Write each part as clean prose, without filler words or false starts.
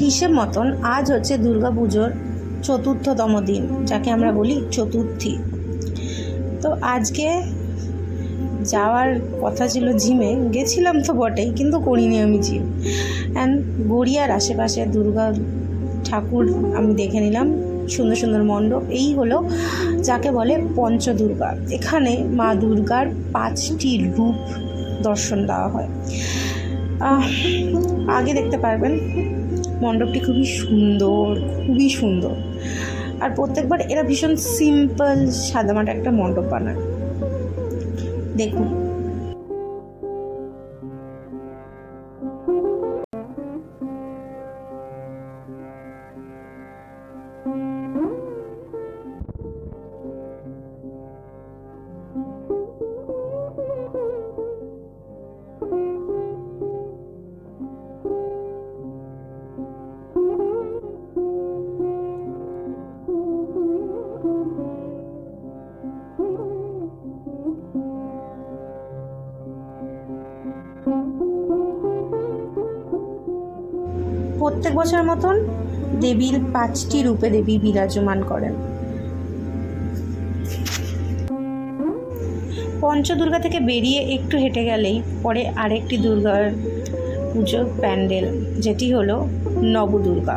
হিসেব মতন আজ হচ্ছে দুর্গা পুজোর চতুর্থতম দিন, যাকে আমরা বলি চতুর্থী। তো আজকে যাওয়ার কথা ছিল জিমে, গেছিলাম তো বটেই, কিন্তু করিনি আমি জিম। অ্যান্ড গড়িয়ার আশেপাশে দুর্গা ঠাকুর আমি দেখে নিলাম, সুন্দর সুন্দর মণ্ডপ। এই হলো যাকে বলে পঞ্চদুর্গা। এখানে মা দুর্গার 5টি রূপ দর্শন দেওয়া হয়। আগে দেখতে পারবেন মণ্ডপটি খুবই সুন্দর। আর প্রত্যেকবার এরা ভীষণ সিম্পল সাদামাটা একটা মণ্ডপ বানায়। দেখুন, প্রত্যেক বছর মতন দেবীর 5টি রূপে দেবী বিরাজমান করেন। পঞ্চদুর্গা থেকে বেরিয়ে একটু হেঁটে গেলেই পরে আরেকটি দুর্গার পুজো প্যান্ডেল, যেটি হলো নবদুর্গা।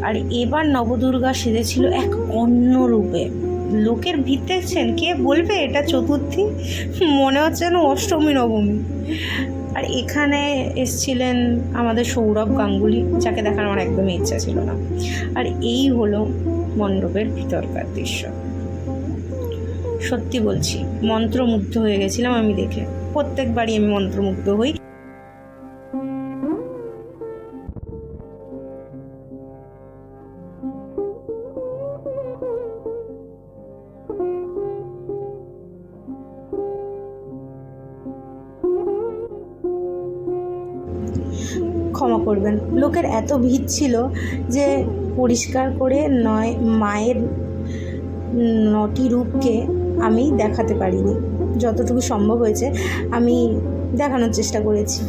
আর এবার নবদুর্গা সেজেছিল এক অন্য রূপে। লোকের ভিড় দেখছেন, কে বলবে এটা চতুর্থী? মনে হচ্ছে যেন অষ্টমী নবমী। আর এখানে এসছিলেন আমাদের সৌরভ গাঙ্গুলি, যাকে দেখার আমার একদমই ইচ্ছা ছিল না। আর এই হলো মণ্ডপের ভিতরকার দৃশ্য। সত্যি বলছি, মন্ত্রমুগ্ধ হয়ে গেছিলাম আমি দেখে। প্রত্যেকবারই আমি মন্ত্রমুগ্ধ হই। ক্ষমা করবেন, লোকের এত ভিড় ছিল যে পরিষ্কার করে মায়ের 9টি রূপকে আমি দেখাতে পারিনি। যতটুকু সম্ভব হয়েছে আমি দেখানোর চেষ্টা করেছি।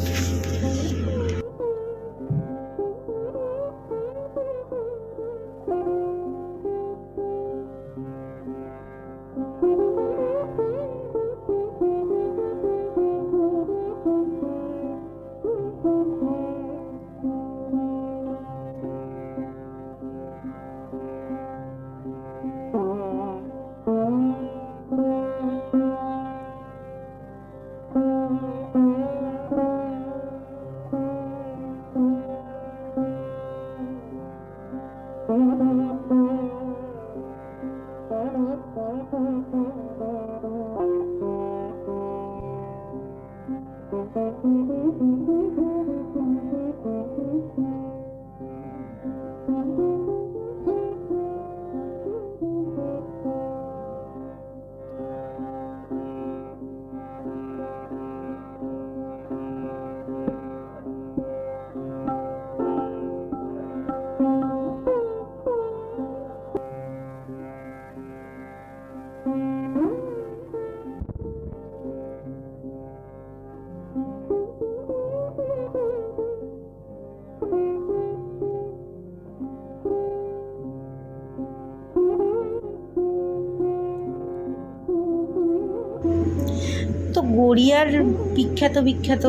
তো গড়িয়ার বিখ্যাত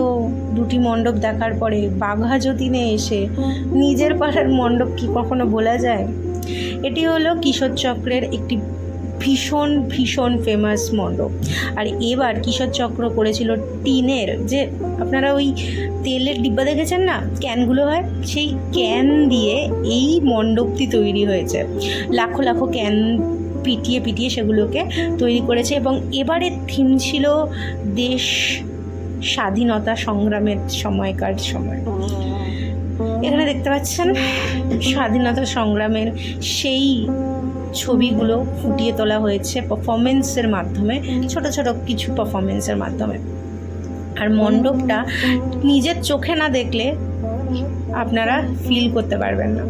2টি মণ্ডপ দেখার পরে বাঘাযতীনে এসে নিজের পাড়ার মণ্ডপ কি কখনো বলা যায়? এটি হলো কিশোর চক্রের একটি ভীষণ ফেমাস মণ্ডপ। আর এবার কিশোর চক্র করেছিল টিনের, যে আপনারা ওই তেলের ডিব্বা দেখেছেন না, ক্যানগুলো হয়, সেই ক্যান দিয়ে এই মণ্ডপটি তৈরি হয়েছে। লাখো ক্যান পিটিয়ে সেগুলোকে তৈরি করেছে। এবং এবারের থিম ছিল দেশ স্বাধীনতা সংগ্রামের সময়। এখানে দেখতে পাচ্ছেন স্বাধীনতা সংগ্রামের সেই ছবিগুলো ফুটিয়ে তোলা হয়েছে পারফরমেন্সের মাধ্যমে, ছোট কিছু পারফরমেন্সের মাধ্যমে। আর মণ্ডপটা নিজের চোখে না দেখলে আপনারা ফিল করতে পারবেন না।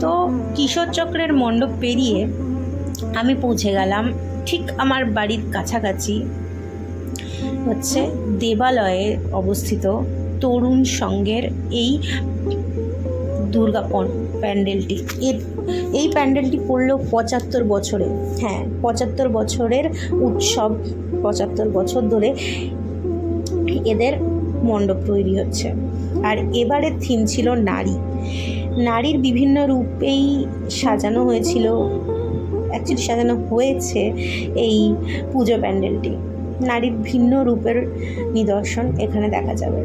তো কিশোর চক্রের মণ্ডপ পেরিয়ে আমি পৌঁছে গেলাম ঠিক আমার বাড়ির কাছাকাছি হচ্ছে দেবালয়ে অবস্থিত তরুণ সংঘের এই দুর্গা প্যান্ডেলটি। এই প্যান্ডেলটি পড়লো 75 বছরে। হ্যাঁ, 75 বছরের উৎসব, 75 বছর ধরে এদের মণ্ডপ তৈরি হচ্ছে। আর এবারের থিম ছিল নারী। নারীর বিভিন্ন রূপেই সাজানো হয়েছিল, অ্যাকচুয়ালি সাজানো হয়েছে এই পুজো প্যান্ডেলটি। নারীর ভিন্ন রূপের নিদর্শন এখানে দেখা যাবে।